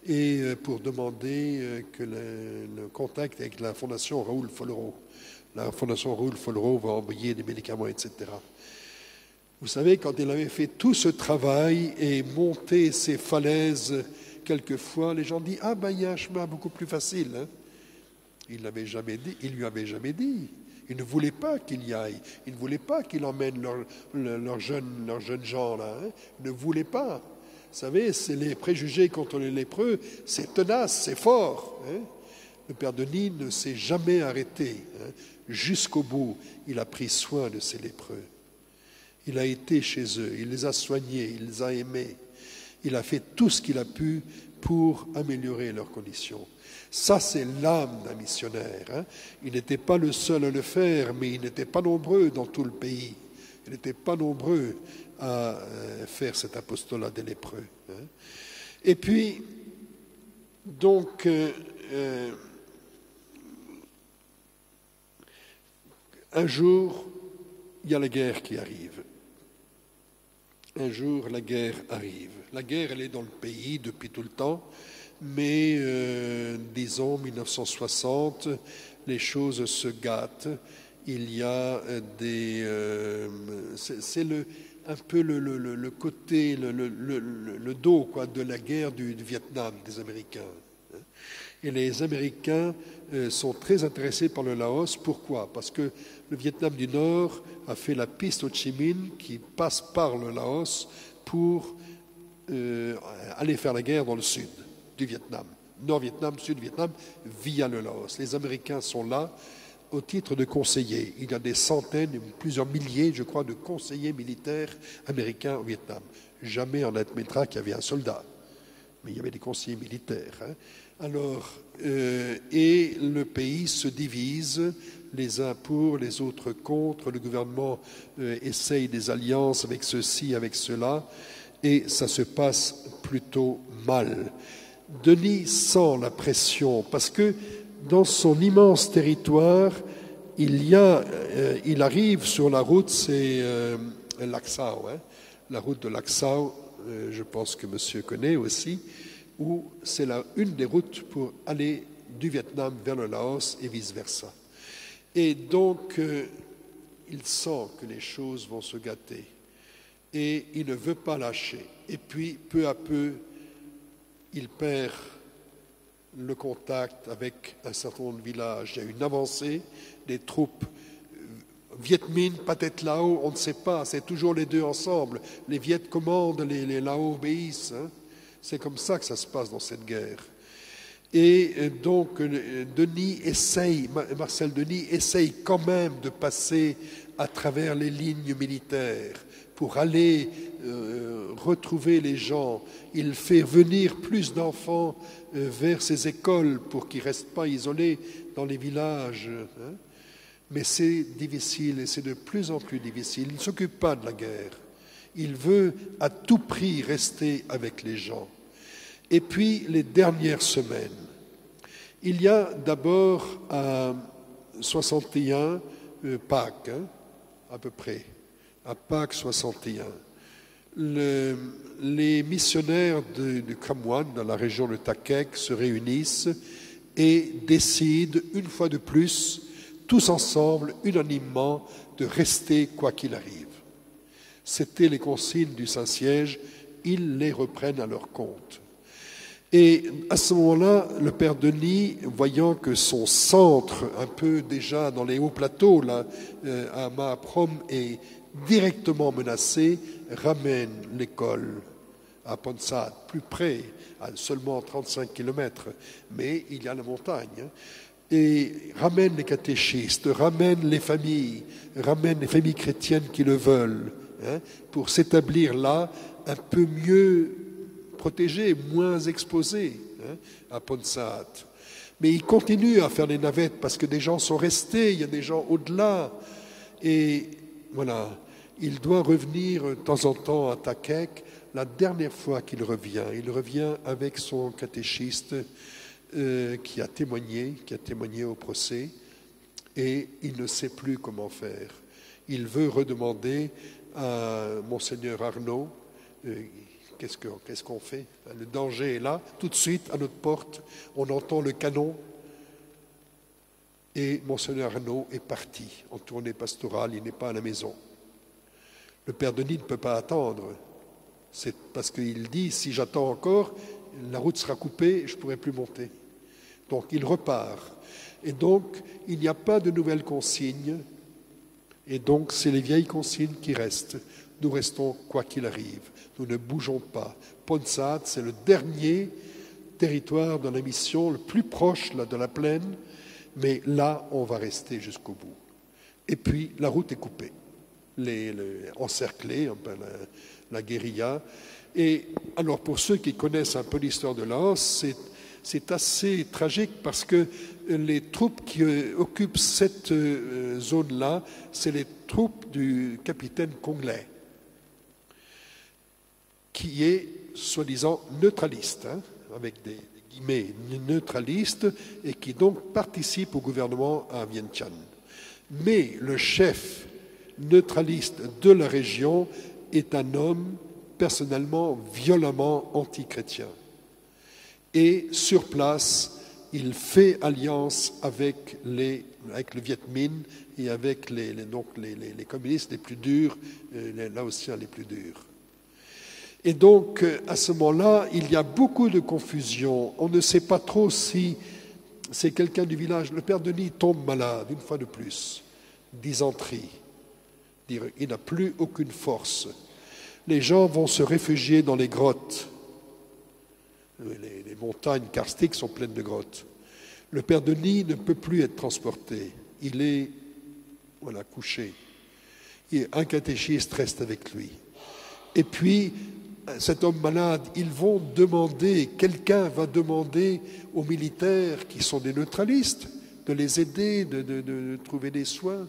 et pour demander que le contact avec la Fondation Raoul Follereau. La Fondation Raoul Follereau va envoyer des médicaments, etc. Vous savez, quand il avait fait tout ce travail et monté ces falaises, quelquefois, les gens disent « Ah ben, il y a un chemin beaucoup plus facile. Hein. » Il lui avait jamais dit. Il ne voulait pas qu'il y aille. Il ne voulait pas qu'il emmène leurs jeunes gens là. Hein. Il ne voulait pas. Vous savez, c'est les préjugés contre les lépreux, c'est tenace, c'est fort. Hein. Le père Denis ne s'est jamais arrêté. Hein. Jusqu'au bout, il a pris soin de ces lépreux. Il a été chez eux, il les a soignés, il les a aimés. Il a fait tout ce qu'il a pu pour améliorer leurs conditions. Ça, c'est l'âme d'un missionnaire. Hein. Il n'était pas le seul à le faire, mais il n'était pas nombreux dans tout le pays. Il n'était pas nombreux à faire cet apostolat des lépreux. Hein. Et puis, donc, un jour, il y a la guerre qui arrive. Un jour, la guerre arrive. La guerre, elle est dans le pays depuis tout le temps, mais disons 1960, les choses se gâtent. Il y a des... c'est un peu le côté, le dos quoi, de la guerre du Vietnam des Américains. Et les Américains sont très intéressés par le Laos. Pourquoi? Parce que le Vietnam du Nord a fait la piste Ho Chi Minh qui passe par le Laos pour aller faire la guerre dans le sud du Vietnam. Nord-Vietnam, Sud-Vietnam, via le Laos. Les Américains sont là au titre de conseillers. Il y a des centaines, plusieurs milliers, je crois, de conseillers militaires américains au Vietnam. Jamais on admettra qu'il y avait un soldat, mais il y avait des conseillers militaires. Hein. Alors, et le pays se divise, les uns pour, les autres contre. Le gouvernement essaye des alliances avec ceux-ci, avec ceux-là, et ça se passe plutôt mal. Denis sent la pression parce que dans son immense territoire, il arrive sur la route, c'est Lac Sao, hein, la route de Lac Sao, je pense que monsieur connaît aussi, où c'est une des routes pour aller du Vietnam vers le Laos et vice-versa. Et donc, il sent que les choses vont se gâter et il ne veut pas lâcher. Et puis, peu à peu, il perd le contact avec un certain nombre de villages. Il y a une avancée des troupes Viet Minh, peut-être Lao, on ne sait pas, c'est toujours les deux ensemble. Les Viet commandent, les Lao obéissent. Hein. C'est comme ça que ça se passe dans cette guerre. Et donc, Marcel Denis essaye quand même de passer à travers les lignes militaires pour aller retrouver les gens. Il fait venir plus d'enfants vers ces écoles pour qu'ils ne restent pas isolés dans les villages. Hein. Mais c'est difficile et c'est de plus en plus difficile. Il ne s'occupe pas de la guerre. Il veut à tout prix rester avec les gens. Et puis, les dernières semaines. Il y a d'abord à 61, Pâques, hein, à peu près, à Pâques 61. Les missionnaires du Kham Muon, dans la région de Ta Kek, se réunissent et décident, une fois de plus, tous ensemble, unanimement, de rester quoi qu'il arrive. C'était les consignes du Saint-Siège, ils les reprennent à leur compte. Et à ce moment-là, le père Denis, voyant que son centre, un peu déjà dans les hauts plateaux, là, à Maaprom, est directement menacé, ramène l'école à Ponsat, plus près, à seulement 35 kilomètres, mais il y a la montagne, hein, et ramène les catéchistes, ramène les familles chrétiennes qui le veulent, hein, pour s'établir là un peu mieux protégés, moins exposés, hein, à Ponsat. Mais il continue à faire les navettes parce que des gens sont restés, il y a des gens au-delà. Et voilà, il doit revenir de temps en temps à Ta Kek. La dernière fois qu'il revient, il revient avec son catéchiste qui a témoigné au procès, et il ne sait plus comment faire. Il veut redemander à Monseigneur Arnaud, qu'est-ce qu'on fait? Le danger est là, tout de suite, à notre porte, on entend le canon, et Monseigneur Arnaud est parti en tournée pastorale, il n'est pas à la maison. Le père Denis ne peut pas attendre, c'est parce qu'il dit, si j'attends encore, la route sera coupée, je ne pourrai plus monter. Donc il repart. Et donc, il n'y a pas de nouvelles consignes, et donc c'est les vieilles consignes qui restent. Nous restons quoi qu'il arrive. Nous ne bougeons pas. Ponsat, c'est le dernier territoire de la mission, le plus proche là, de la plaine, mais là, on va rester jusqu'au bout. Et puis, la route est coupée, encerclée, la guérilla. Et alors, pour ceux qui connaissent un peu l'histoire de Laos, c'est assez tragique parce que les troupes qui occupent cette zone-là, c'est les troupes du capitaine Conglais, qui est soi-disant neutraliste, hein, avec des guillemets neutraliste, et qui donc participe au gouvernement à Vientiane. Mais le chef neutraliste de la région est un homme personnellement violemment antichrétien. Et sur place, il fait alliance avec le Viet Minh et avec les communistes les plus durs, les Laotiens les plus durs. Et donc, à ce moment-là, il y a beaucoup de confusion. On ne sait pas trop si c'est quelqu'un du village. Le père Denis tombe malade, une fois de plus. Dysenterie. Il n'a plus aucune force. Les gens vont se réfugier dans les grottes. Les montagnes karstiques sont pleines de grottes. Le père Denis ne peut plus être transporté. Il est couché. Et un catéchiste reste avec lui. Et puis, cet homme malade, quelqu'un va demander aux militaires qui sont des neutralistes de les aider, de trouver des soins.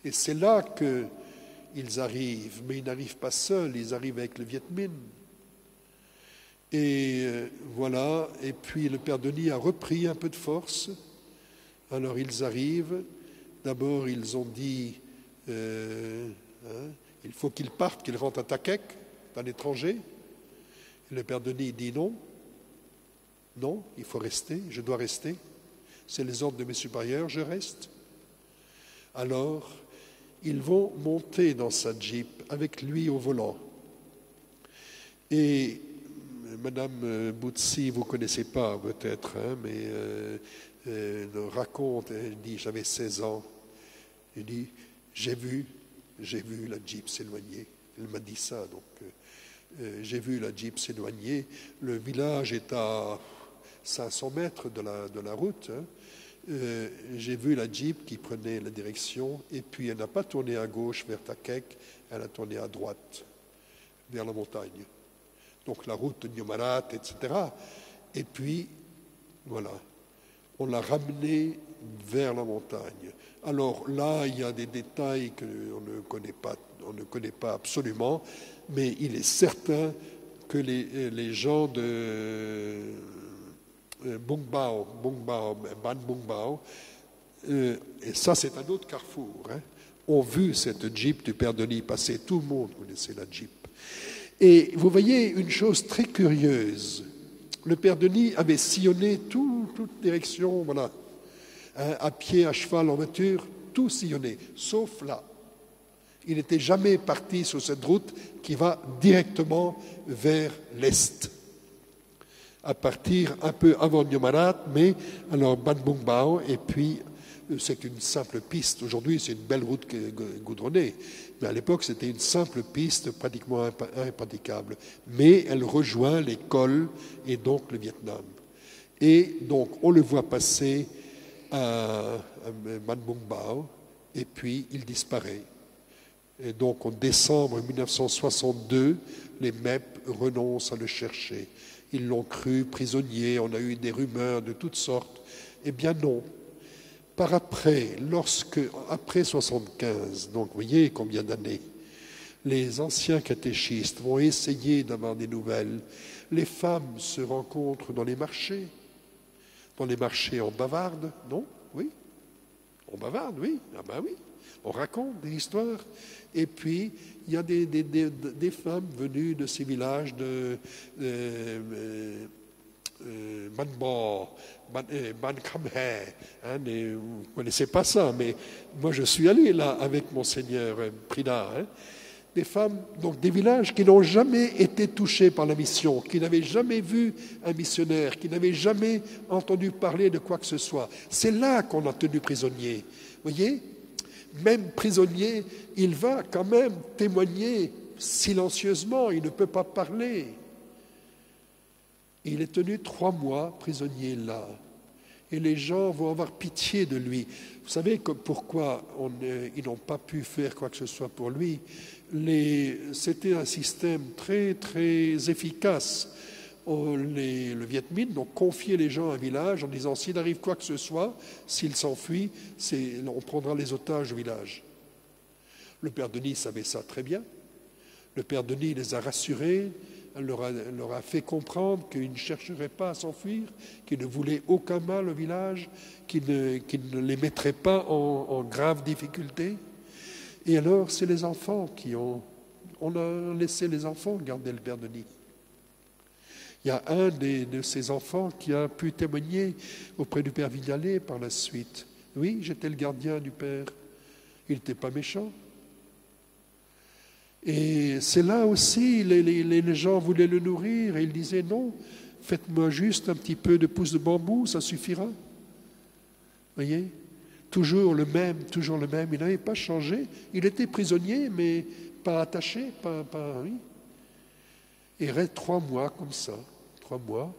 Et c'est là qu'ils arrivent, mais ils n'arrivent pas seuls, ils arrivent avec le Viet Minh. Et voilà, et puis le père Denis a repris un peu de force. Alors ils arrivent, d'abord ils ont dit, il faut qu'ils partent, qu'ils rentrent à Ta Kek, à l'étranger. Le père Denis dit non, Non, il faut rester, je dois rester. C'est les ordres de mes supérieurs, je reste. Alors, ils vont monter dans sa Jeep avec lui au volant. Et Madame Boutsi, vous ne connaissez pas peut-être, hein, mais elle raconte, elle dit, j'avais 16 ans. Elle dit, j'ai vu la Jeep s'éloigner. Elle m'a dit ça, donc j'ai vu la Jeep s'éloigner. Le village est à 500 mètres de la route. Hein. J'ai vu la Jeep qui prenait la direction, et puis elle n'a pas tourné à gauche vers Takek, elle a tourné à droite, vers la montagne. Donc la route de Nyomarat, etc. Et puis, voilà, on l'a ramenée vers la montagne. Alors là, il y a des détails qu'on ne connaît pas absolument, mais il est certain que les gens de Bungbao, Ban Bungbao, et ça c'est un autre carrefour, hein, ont vu cette Jeep du Père Denis passer. Tout le monde connaissait la Jeep. Et vous voyez une chose très curieuse. Le Père Denis avait sillonné toute direction, voilà, hein, à pied, à cheval, en voiture, tout sillonné, sauf là. Il n'était jamais parti sur cette route qui va directement vers l'est, à partir un peu avant Nyomarat, mais alors Ban Bungbao, et puis c'est une simple piste. Aujourd'hui, c'est une belle route goudronnée, mais à l'époque, c'était une simple piste pratiquement impraticable. Mais elle rejoint les cols et donc le Vietnam. Et donc, on le voit passer à Ban Bungbao, et puis il disparaît. Et donc, en décembre 1962, les MEP renoncent à le chercher. Ils l'ont cru prisonnier, on a eu des rumeurs de toutes sortes. Eh bien non. Par après, après 75, donc vous voyez combien d'années, les anciens catéchistes vont essayer d'avoir des nouvelles. Les femmes se rencontrent dans les marchés. Dans les marchés, on bavarde, non? Oui. On bavarde, oui. Ah ben oui. On raconte des histoires. Et puis, il y a des femmes venues de ces villages de Ban Khamhe. Hein, vous ne connaissez pas ça, mais moi je suis allé là avec Monseigneur Prida. Hein, des femmes, donc des villages qui n'ont jamais été touchés par la mission, qui n'avaient jamais vu un missionnaire, qui n'avaient jamais entendu parler de quoi que ce soit. C'est là qu'on a tenu prisonnier. Vous voyez ? Même prisonnier, il va quand même témoigner silencieusement, il ne peut pas parler. Il est tenu 3 mois prisonnier là. Et les gens vont avoir pitié de lui. Vous savez pourquoi ils n'ont pas pu faire quoi que ce soit pour lui? C'était un système très, très efficace. Le Viet Minh ont confié les gens à un village en disant s'il arrive quoi que ce soit, s'ils s'enfuient, on prendra les otages au village. Le Père Denis savait ça très bien. Le Père Denis les a rassurés, leur a fait comprendre qu'il ne chercherait pas à s'enfuir, qu'il ne voulait aucun mal au village, qu'il ne les mettrait pas en grave difficulté. Et alors, c'est les enfants on a laissé les enfants garder le Père Denis. Il y a un de ces enfants qui a pu témoigner auprès du Père Vignalé par la suite. Oui, j'étais le gardien du Père. Il n'était pas méchant. Et c'est là aussi, les gens voulaient le nourrir et il disait non, faites-moi juste un petit peu de pousse de bambou, ça suffira. Voyez ? Toujours le même, il n'avait pas changé. Il était prisonnier, mais pas attaché, oui. Il reste 3 mois comme ça, 3 mois.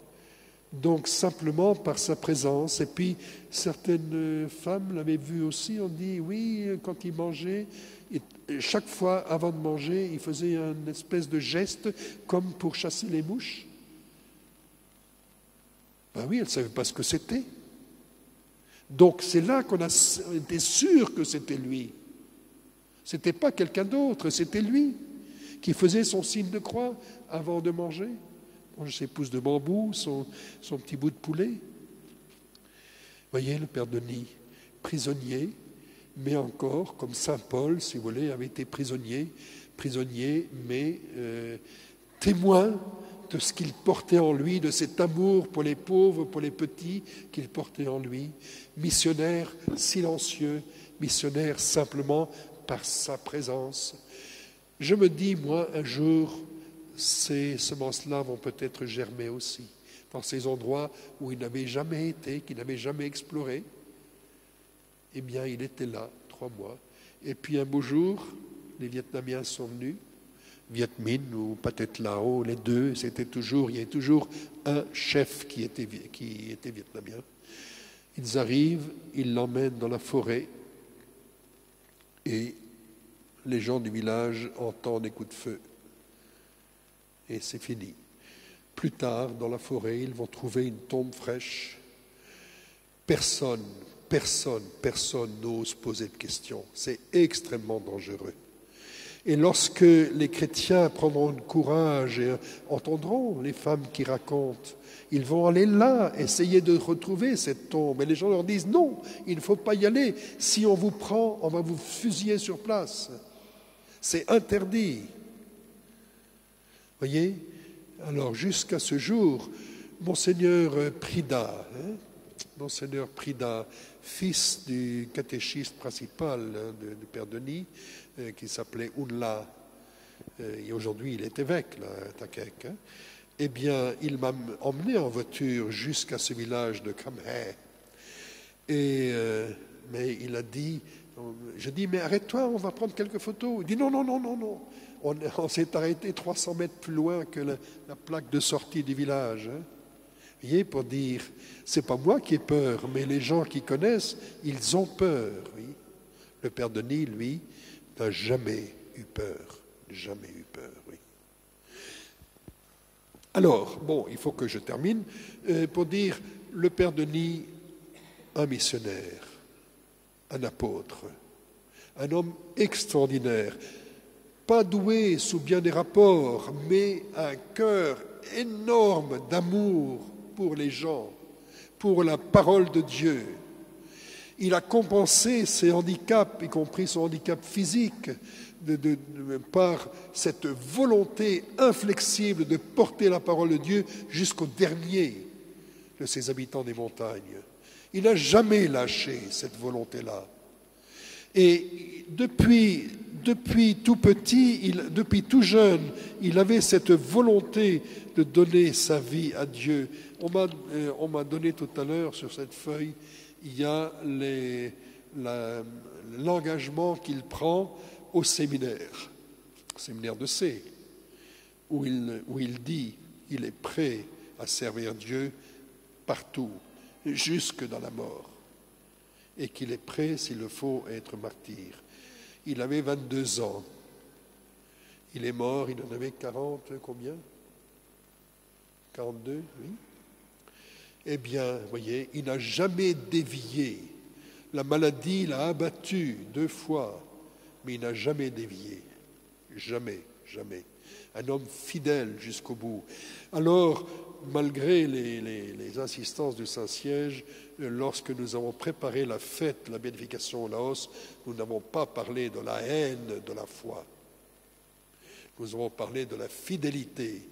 Donc simplement par sa présence. Et puis certaines femmes l'avaient vu aussi, on dit oui, quand il mangeait, et chaque fois avant de manger, il faisait une espèce de geste comme pour chasser les mouches. Ben oui, elle ne savait pas ce que c'était. Donc c'est là qu'on a été sûr que c'était lui. Ce n'était pas quelqu'un d'autre, c'était lui qui faisait son signe de croix avant de manger. Ses pousses de bambou, son petit bout de poulet. Voyez, le Père Denis, prisonnier, mais encore, comme Saint Paul, si vous voulez, avait été prisonnier, mais témoin de ce qu'il portait en lui, de cet amour pour les pauvres, pour les petits qu'il portait en lui. Missionnaire silencieux, missionnaire simplement par sa présence. Je me dis, moi, un jour, ces semences-là vont peut-être germer aussi, dans ces endroits où il n'avait jamais été, qu'il n'avait jamais exploré. Eh bien, il était là, 3 mois. Et puis un beau jour, les Vietnamiens sont venus, Viet Minh ou Pathet Lao, les deux, il y avait toujours un chef qui était vietnamien. Ils arrivent, ils l'emmènent dans la forêt et les gens du village entendent des coups de feu. Et c'est fini. Plus tard, dans la forêt, ils vont trouver une tombe fraîche. Personne n'ose poser de questions. C'est extrêmement dangereux. Et lorsque les chrétiens prendront le courage et entendront les femmes qui racontent, ils vont aller là, essayer de retrouver cette tombe. Et les gens leur disent, non, il ne faut pas y aller. Si on vous prend, on va vous fusiller sur place. C'est interdit. Voyez ? Alors, jusqu'à ce jour, Monseigneur Prida, fils du catéchiste principal du Père Denis, qui s'appelait Unla, et aujourd'hui il est évêque là, à Takek, eh bien, il m'a emmené en voiture jusqu'à ce village de Khamhe. Mais il a dit, je dis, mais arrête-toi, on va prendre quelques photos. Il dit, non. On s'est arrêté 300 mètres plus loin que la plaque de sortie du village. Hein. Vous voyez, pour dire, c'est pas moi qui ai peur, mais les gens qui connaissent, ils ont peur. Oui. Le Père Denis, lui, n'a jamais eu peur. Jamais eu peur, oui. Alors, bon, il faut que je termine pour dire, le Père Denis, un missionnaire, un apôtre, un homme extraordinaire, pas doué sous bien des rapports, mais un cœur énorme d'amour pour les gens, pour la parole de Dieu. Il a compensé ses handicaps, y compris son handicap physique, par cette volonté inflexible de porter la parole de Dieu jusqu'au dernier de ses habitants des montagnes. Il n'a jamais lâché cette volonté-là. Et depuis tout petit, depuis tout jeune, il avait cette volonté de donner sa vie à Dieu. On m'a donné tout à l'heure sur cette feuille, il y a l'engagement qu'il prend au séminaire de C, où il dit il est prêt à servir Dieu partout, jusque dans la mort, et qu'il est prêt, s'il le faut, à être martyr. Il avait 22 ans. Il est mort, il en avait 40, combien ? 42, oui. Eh bien, vous voyez, il n'a jamais dévié. La maladie l'a abattu 2 fois, mais il n'a jamais dévié. Jamais. Un homme fidèle jusqu'au bout. Alors, malgré les insistances du Saint-Siège, lorsque nous avons préparé la fête, la bénédication au Laos, nous n'avons pas parlé de la haine de la foi. Nous avons parlé de la fidélité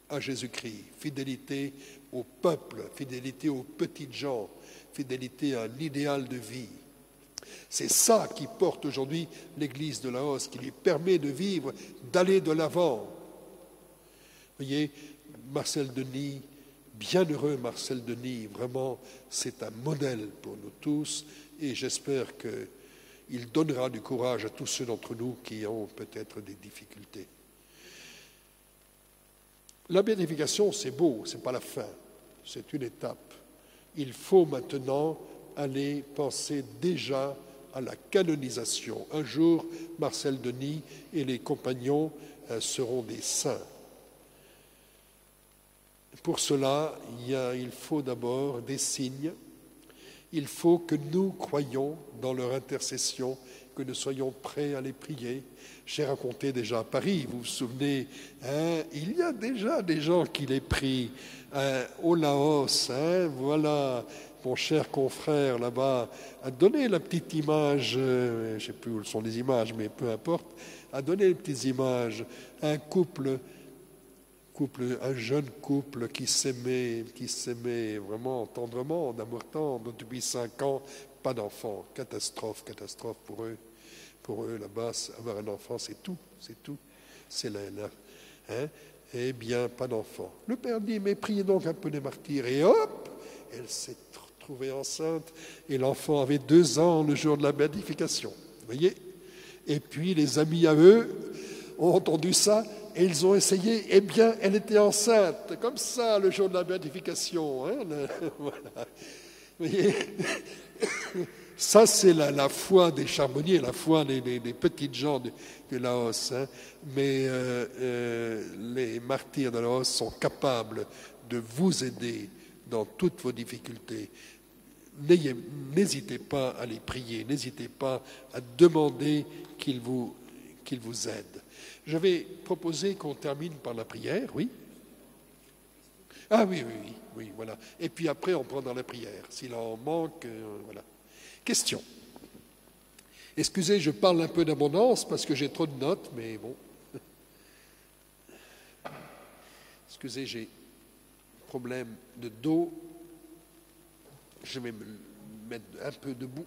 à Jésus-Christ, fidélité au peuple, fidélité aux petites gens, fidélité à un idéal de vie. C'est ça qui porte aujourd'hui l'Église de Laos, qui lui permet de vivre, d'aller de l'avant. Vous voyez, Marcel Denis, bienheureux Marcel Denis, vraiment, c'est un modèle pour nous tous, et j'espère qu'il donnera du courage à tous ceux d'entre nous qui ont peut-être des difficultés. La béatification, c'est beau, c'est pas la fin, c'est une étape. Il faut maintenant aller penser déjà à la canonisation. Un jour, Marcel Denis et les compagnons seront des saints. Pour cela, il faut d'abord des signes. Il faut que nous croyions dans leur intercession, que nous soyons prêts à les prier. J'ai raconté déjà à Paris, vous vous souvenez, il y a déjà des gens qui les prient au Laos. Voilà, mon cher confrère là-bas a donné la petite image, je ne sais plus où sont les images, mais peu importe, a donné les petites images. Un couple un jeune couple qui s'aimait vraiment tendrement, en amour tendre, depuis 5 ans, pas d'enfant. Catastrophe pour eux. Pour eux, là-bas, avoir un enfant, c'est tout. C'est hein? Eh bien, pas d'enfant. Le père dit, mais priez donc un peu des martyrs. Et hop, elle s'est trouvée enceinte. Et l'enfant avait 2 ans le jour de la béatification. Vous voyez? Et puis, les amis à eux ont entendu ça et ils ont essayé. Eh bien, elle était enceinte. Comme ça, le jour de la béatification. Hein? Voilà. Vous voyez? Ça, c'est la foi des charbonniers, la foi des petites gens de Laos. Hein. Mais les martyrs de Laos sont capables de vous aider dans toutes vos difficultés. N'hésitez pas à les prier, n'hésitez pas à demander qu'ils vous aident. J'avais proposé qu'on termine par la prière, oui? Ah oui, voilà. Et puis après, on prendra la prière. S'il en manque, voilà. Question. Excusez, je parle un peu d'abondance parce que j'ai trop de notes, mais bon. Excusez, j'ai un problème de dos. Je vais me mettre un peu debout.